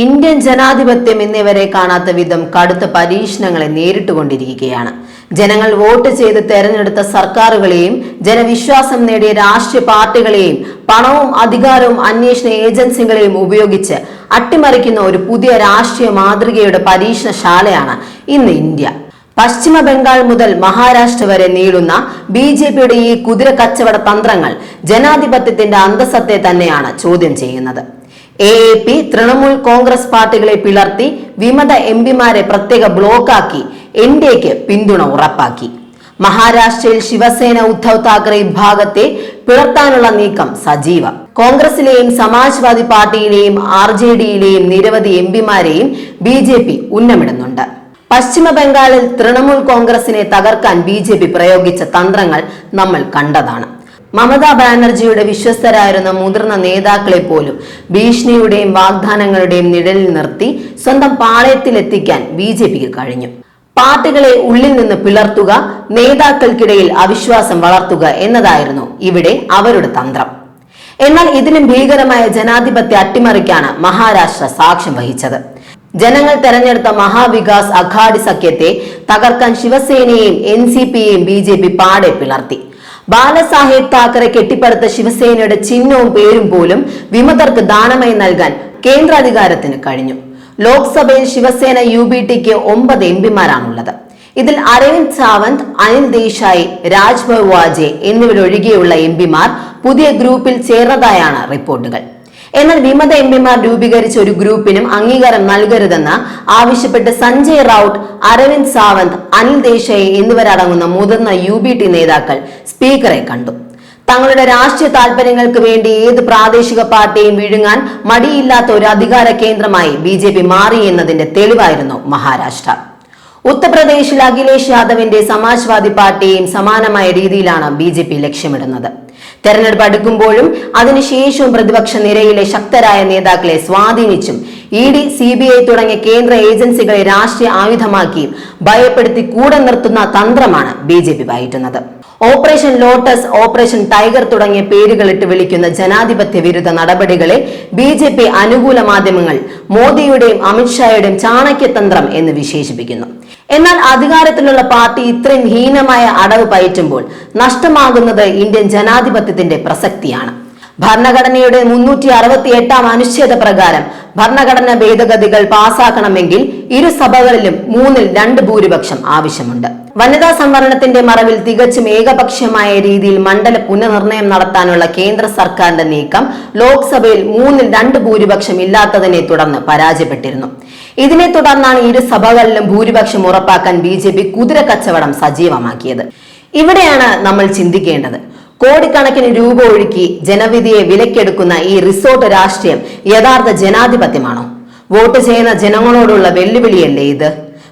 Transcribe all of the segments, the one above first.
Indian ജനാധിപത്യം എന്നിവരെ കാണാത്ത വിധം കടുത്ത പരീക്ഷണങ്ങളെ നേരിട്ടുകൊണ്ടിരിക്കുകയാണ്. ജനങ്ങൾ വോട്ട് ചെയ്ത് തെരഞ്ഞെടുത്ത സർക്കാരുകളെയും ജനവിശ്വാസം നേടിയ രാഷ്ട്രീയ പാർട്ടികളെയും പണവും അധികാരവും അന്വേഷണ ഏജൻസികളെയും ഉപയോഗിച്ച് അട്ടിമറിക്കുന്ന ഒരു പുതിയ രാഷ്ട്രീയ മാതൃകയുടെ പരീക്ഷണശാലയാണ് ഇന്ന് ഇന്ത്യ. പശ്ചിമ ബംഗാൾ മുതൽ മഹാരാഷ്ട്ര വരെ നീളുന്ന BJPയുടെ ഈ കുതിര കച്ചവട തന്ത്രങ്ങൾ ജനാധിപത്യത്തിന്റെ അന്തസ്സത്തെ തന്നെയാണ് ചോദ്യം ചെയ്യുന്നത്. AAP, തൃണമൂൽ കോൺഗ്രസ് പാർട്ടികളെ പിളർത്തി വിമത MPമാരെ പ്രത്യേക ബ്ലോക്കാക്കി NDAക്ക് പിന്തുണ ഉറപ്പാക്കി. മഹാരാഷ്ട്രയിൽ ശിവസേന ഉദ്ധവ് താക്കറെ വിഭാഗത്തെ പിളർത്താനുള്ള നീക്കം സജീവം. കോൺഗ്രസിലെയും സമാജ്വാദി പാർട്ടിയിലെയും RJDയിലെയും നിരവധി MPമാരെയും BJP ഉന്നമിടുന്നുണ്ട്. പശ്ചിമ ബംഗാളിൽ തൃണമൂൽ കോൺഗ്രസിനെ തകർക്കാൻ BJP പ്രയോഗിച്ച തന്ത്രങ്ങൾ നമ്മൾ കണ്ടതാണ്. മമതാ ബാനർജിയുടെ വിശ്വസ്തരായിരുന്ന മുതിർന്ന നേതാക്കളെ പോലും ഭീഷണിയുടെയും വാഗ്ദാനങ്ങളുടെയും നിഴലിൽ നിർത്തി സ്വന്തം പാളയത്തിലെത്തിക്കാൻ BJPക്ക് കഴിഞ്ഞു. പാർട്ടികളെ ഉള്ളിൽ നിന്ന് പിളർത്തുക, നേതാക്കൾക്കിടയിൽ അവിശ്വാസം വളർത്തുക എന്നതായിരുന്നു ഇവിടെ അവരുടെ തന്ത്രം. എന്നാൽ ഇതിലും ഭീകരമായ ജനാധിപത്യ അട്ടിമറിക്കാണ് മഹാരാഷ്ട്ര സാക്ഷ്യം വഹിച്ചത്. ജനങ്ങൾ തെരഞ്ഞെടുത്ത മഹാവികാസ് അഘാഡി സഖ്യത്തെ തകർക്കാൻ ശിവസേനയെയും NCPയെയും BJP പാടെ പിളർത്തി. ബാലസാഹേബ് താക്കറെ കെട്ടിപ്പടുത്ത ശിവസേനയുടെ ചിഹ്നവും പേരും പോലും വിമതർക്ക് ദാനമായി നൽകാൻ കേന്ദ്രാധികാരത്തിന് കഴിഞ്ഞു. ലോക്സഭയിൽ ശിവസേന UBTക്ക് 9 MPമാരാണുള്ളത്. ഇതിൽ അരവിന്ദ് സാവന്ത്, അനിൽ ദേശായി, രാജ്ഭർ വാജെ എന്നിവരൊഴികെയുള്ള MPമാർ പുതിയ ഗ്രൂപ്പിൽ ചേർന്നതായാണ് റിപ്പോർട്ടുകൾ. എന്നാൽ വിമത MPമാർ രൂപീകരിച്ച ഒരു ഗ്രൂപ്പിനും അംഗീകാരം നൽകരുതെന്ന് ആവശ്യപ്പെട്ട് സഞ്ജയ് റൌട്ട്, അരവിന്ദ് സാവന്ത്, അനിൽ ദേശായി എന്നിവരടങ്ങുന്ന മുതിർന്ന UBT നേതാക്കൾ സ്പീക്കറെ കണ്ടു. തങ്ങളുടെ രാഷ്ട്രീയ താല്പര്യങ്ങൾക്ക് വേണ്ടി ഏത് പ്രാദേശിക പാർട്ടിയും വിഴുങ്ങാൻ മടിയില്ലാത്ത ഒരു അധികാര കേന്ദ്രമായി BJP മാറി എന്നതിന്റെ തെളിവായിരുന്നു മഹാരാഷ്ട്ര. ഉത്തർപ്രദേശിൽ അഖിലേഷ് യാദവിന്റെ സമാജ്വാദി പാർട്ടിയെയും സമാനമായ രീതിയിലാണ് BJP ലക്ഷ്യമിടുന്നത്. തെരഞ്ഞെടുപ്പ് അടുക്കുമ്പോഴും അതിനുശേഷവും പ്രതിപക്ഷ നിരയിലെ ശക്തരായ നേതാക്കളെ സ്വാധീനിച്ചും ED, CBI തുടങ്ങിയ കേന്ദ്ര ഏജൻസികളെ രാഷ്ട്രീയ ആയുധമാക്കിയും ഭയപ്പെടുത്തി കൂടെ നിർത്തുന്ന തന്ത്രമാണ് BJP പയറ്റുന്നത്. ഓപ്പറേഷൻ ലോട്ടസ്, ഓപ്പറേഷൻ ടൈഗർ തുടങ്ങിയ പേരുകളിട്ട് വിളിക്കുന്ന ജനാധിപത്യ വിരുദ്ധ നടപടികളെ BJP അനുകൂല മാധ്യമങ്ങൾ മോദിയുടെയും അമിത്ഷായുടെയും ചാണക്യതന്ത്രം എന്ന് വിശേഷിപ്പിക്കുന്നു. എന്നാൽ അധികാരത്തിലുള്ള പാർട്ടി ഇത്രയും ഹീനമായ അടവ് പയറ്റുമ്പോൾ നഷ്ടമാകുന്നത് ഇന്ത്യൻ ജനാധിപത്യത്തിന്റെ പ്രസക്തിയാണ്. ഭരണഘടനയുടെ 368 അനുച്ഛേദ പ്രകാരം ഭരണഘടനാ ഭേദഗതികൾ പാസാക്കണമെങ്കിൽ ഇരു സഭകളിലും 2/3 ഭൂരിപക്ഷം ആവശ്യമുണ്ട്. വനിതാ സംവരണത്തിന്റെ മറവിൽ തികച്ചും ഏകപക്ഷീയമായ രീതിയിൽ മണ്ഡല പുനർനിർണയം നടത്താനുള്ള കേന്ദ്ര സർക്കാരിന്റെ നീക്കം ലോക്സഭയിൽ 3/2 ഭൂരിപക്ഷം ഇല്ലാത്തതിനെ തുടർന്ന് പരാജയപ്പെട്ടിരുന്നു. ഇതിനെ തുടർന്നാണ് ഇരു സഭകളിലും ഭൂരിപക്ഷം ഉറപ്പാക്കാൻ BJP കുതിര കച്ചവടം സജീവമാക്കിയത്. ഇവിടെയാണ് നമ്മൾ ചിന്തിക്കേണ്ടത്. കോടിക്കണക്കിന് രൂപ ഒഴുക്കി ജനവിധിയെ വിലക്കെടുക്കുന്ന ഈ റിസോർട്ട് രാഷ്ട്രീയം യഥാർത്ഥ ജനാധിപത്യമാണോ? വോട്ട് ചെയ്യുന്ന ജനങ്ങളോടുള്ള വെല്ലുവിളിയല്ലേ ഇത്?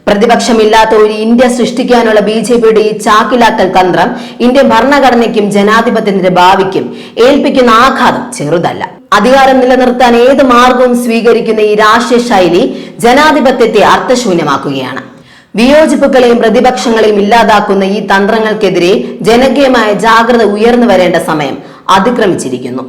പ്രതിപക്ഷമില്ലാത്ത ഒരു ഇന്ത്യ സൃഷ്ടിക്കാനുള്ള BJPയുടെ ഈ ചാക്കിലാക്കൽ തന്ത്രം ഇന്ത്യൻ ഭരണഘടനയ്ക്കും ജനാധിപത്യത്തിന്റെ ഭാവിക്കും ഏൽപ്പിക്കുന്ന ആഘാതം ചെറുതല്ല. അധികാരം നിലനിർത്താൻ ഏത് മാർഗവും സ്വീകരിക്കുന്ന ഈ രാഷ്ട്രീയ ശൈലി ജനാധിപത്യത്തെ അർത്ഥശൂന്യമാക്കുകയാണ്. വിയോജിപ്പുകളെയും പ്രതിപക്ഷങ്ങളെയും ഇല്ലാതാക്കുന്ന ഈ തന്ത്രങ്ങൾക്കെതിരെ ജനകീയമായ ജാഗ്രത ഉയർന്നു വരേണ്ട സമയം അതിക്രമിച്ചിരിക്കുന്നു.